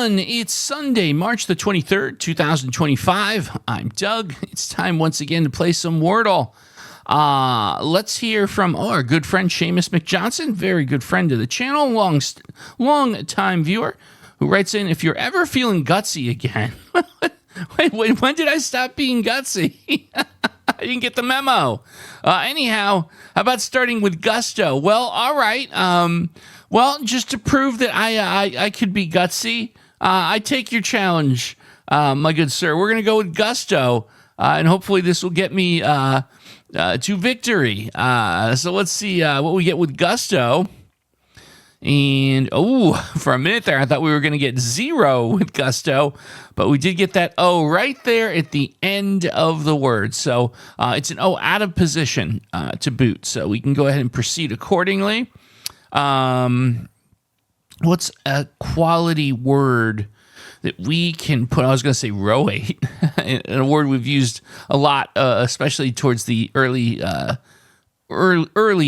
everyone. It's Sunday, March the 23rd, 2025. I'm Doug. It's time once again to play some Wordle. Let's hear from our good friend Seamus McJohnson, very good friend of the channel, long-time viewer, who writes in, if you're ever feeling gutsy again. wait, when did I stop being gutsy? I didn't get the memo. Anyhow, how about starting with gusto? Well, all right. Well, just to prove that I could be gutsy, I take your challenge, my good sir. We're going to go with gusto, and hopefully this will get me to victory. So let's see what we get with gusto. And, for a minute there, I thought we were going to get 0 with gusto, but we did get that O right there at the end of the word. So it's an O out of position to boot. So we can go ahead and proceed accordingly. What's a quality word that we can put? I was going to say roate, a word we've used a lot, especially towards the early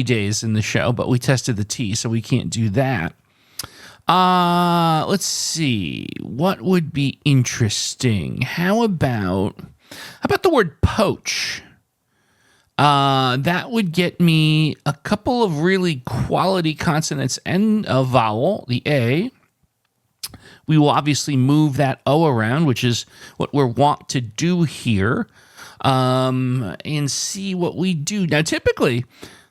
days in the show, but we tested the T, so we can't do that. Let's see. What would be interesting? How about the word poach? That would get me a couple of really quality consonants and a vowel, the A. We will obviously move that O around, which is what we're wont to do here, and see what we do. Now, typically,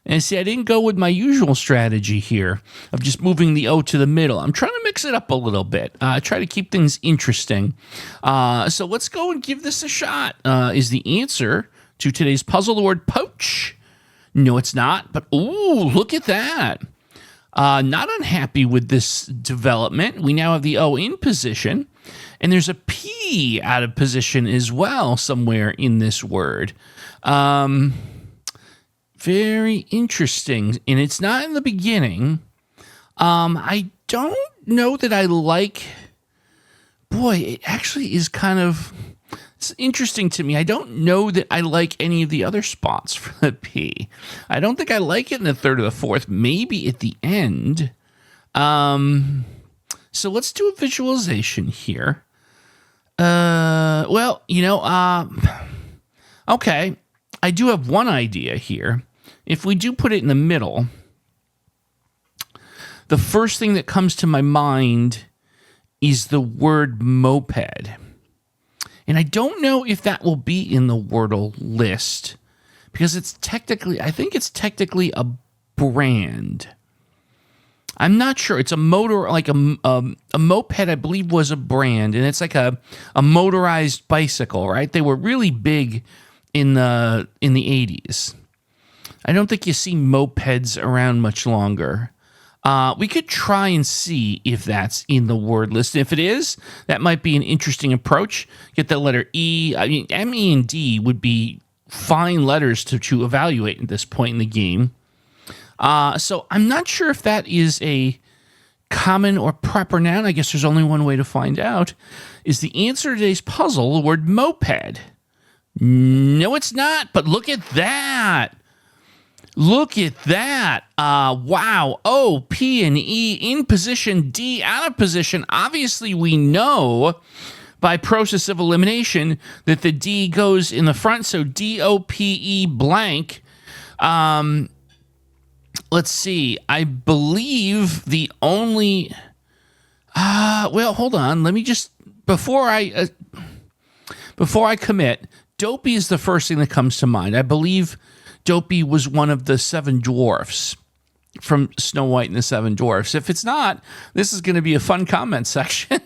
and see, I didn't go with my usual strategy here of just moving the O to the middle. I'm trying to mix it up a little bit. Try to keep things interesting. So let's go and give this a shot. Is the answer to today's puzzle the word poach? No, it's not. But, look at that. Not unhappy with this development. We now have the O in position, and there's a P out of position as well somewhere in this word. Very interesting. And it's not in the beginning. I don't know that I like... Boy, it actually is kind of... It's interesting to me. I don't know that I like any of the other spots for the P. I don't think I like it in the third or the fourth, maybe at the end. So let's do a visualization here. Okay. I do have one idea here. If we do put it in the middle, the first thing that comes to my mind is the word moped. And I don't know if that will be in the Wordle list because I think it's technically a brand. I'm not sure. It's a motor, like a moped, I believe, was a brand, and it's like a motorized bicycle, right? They were really big in the 80s. I don't think you see mopeds around much longer. We could try and see if that's in the word list. If it is, that might be an interesting approach. Get the letter E. I mean, M, E, and D would be fine letters to evaluate at this point in the game. So I'm not sure if that is a common or proper noun. I guess there's only one way to find out. Is the answer to today's puzzle the word moped? No, it's not. But look at that. Look at that. Wow. O, P, and E in position, D out of position. Obviously, we know by process of elimination that the D goes in the front. So D-O-P-E blank. Let's see. I believe the only... hold on. Let me just... Before I commit, Dopey is the first thing that comes to mind. I believe... Dopey was one of the 7 dwarfs from Snow White and the 7 Dwarfs. If it's not, this is going to be a fun comment section.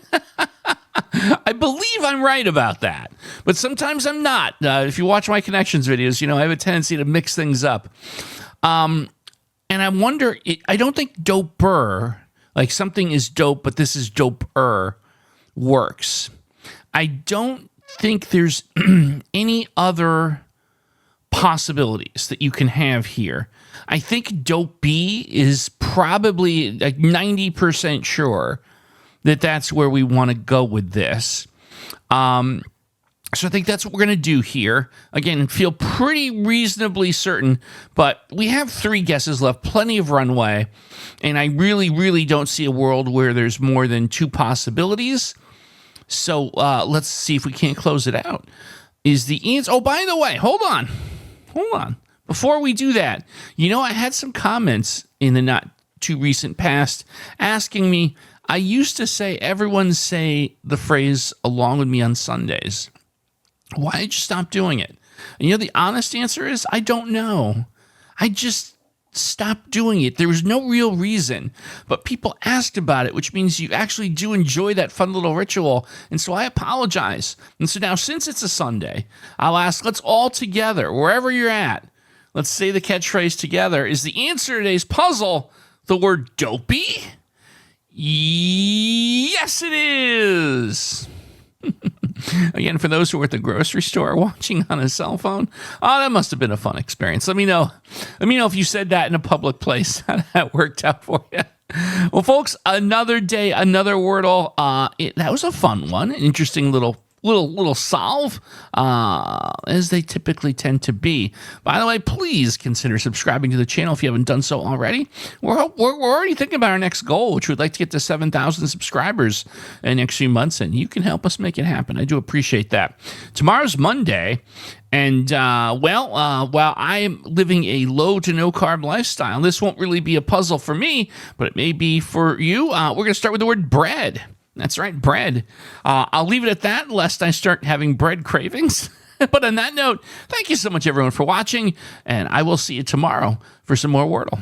I believe I'm right about that, but sometimes I'm not. If you watch my connections videos, I have a tendency to mix things up. And I wonder, I don't think doper, like something is dope, but this is doper, works. I don't think there's any other possibilities that you can have here. I think dopey is probably like 90% sure that that's where we want to go with this. So I think that's what we're going to do here. Again, feel pretty reasonably certain, but we have 3 guesses left, plenty of runway, and I really, really don't see a world where there's more than 2 possibilities. So let's see if we can't close it out. Is the answer? Oh, by the way, hold on. Before we do that, I had some comments in the not too recent past asking me, I used to say, everyone say the phrase along with me on Sundays. Why did you stop doing it? And the honest answer is, I don't know. I just stopped doing it. There was no real reason, but people asked about it, which means you actually do enjoy that fun little ritual. And so I apologize. And so now, since it's a Sunday, I'll ask, let's all together, wherever you're at, let's say the catchphrase together. Is the answer to today's puzzle the word dopey? Yes, it is. Again, for those who were at the grocery store watching on a cell phone, that must have been a fun experience. Let me know. Let me know if you said that in a public place, how that worked out for you. Well, folks, another day, another Wordle. That was a fun one, an interesting little solve, as they typically tend to be. By the way, please consider subscribing to the channel if you haven't done so already. We're already thinking about our next goal, which we'd like to get to 7,000 subscribers in the next few months, and you can help us make it happen. I do appreciate that. Tomorrow's Monday, and while I'm living a low to no carb lifestyle, this won't really be a puzzle for me, but it may be for you. We're going to start with the word bread. That's right, bread. I'll leave it at that, lest I start having bread cravings. But on that note, thank you so much, everyone, for watching, and I will see you tomorrow for some more Wordle.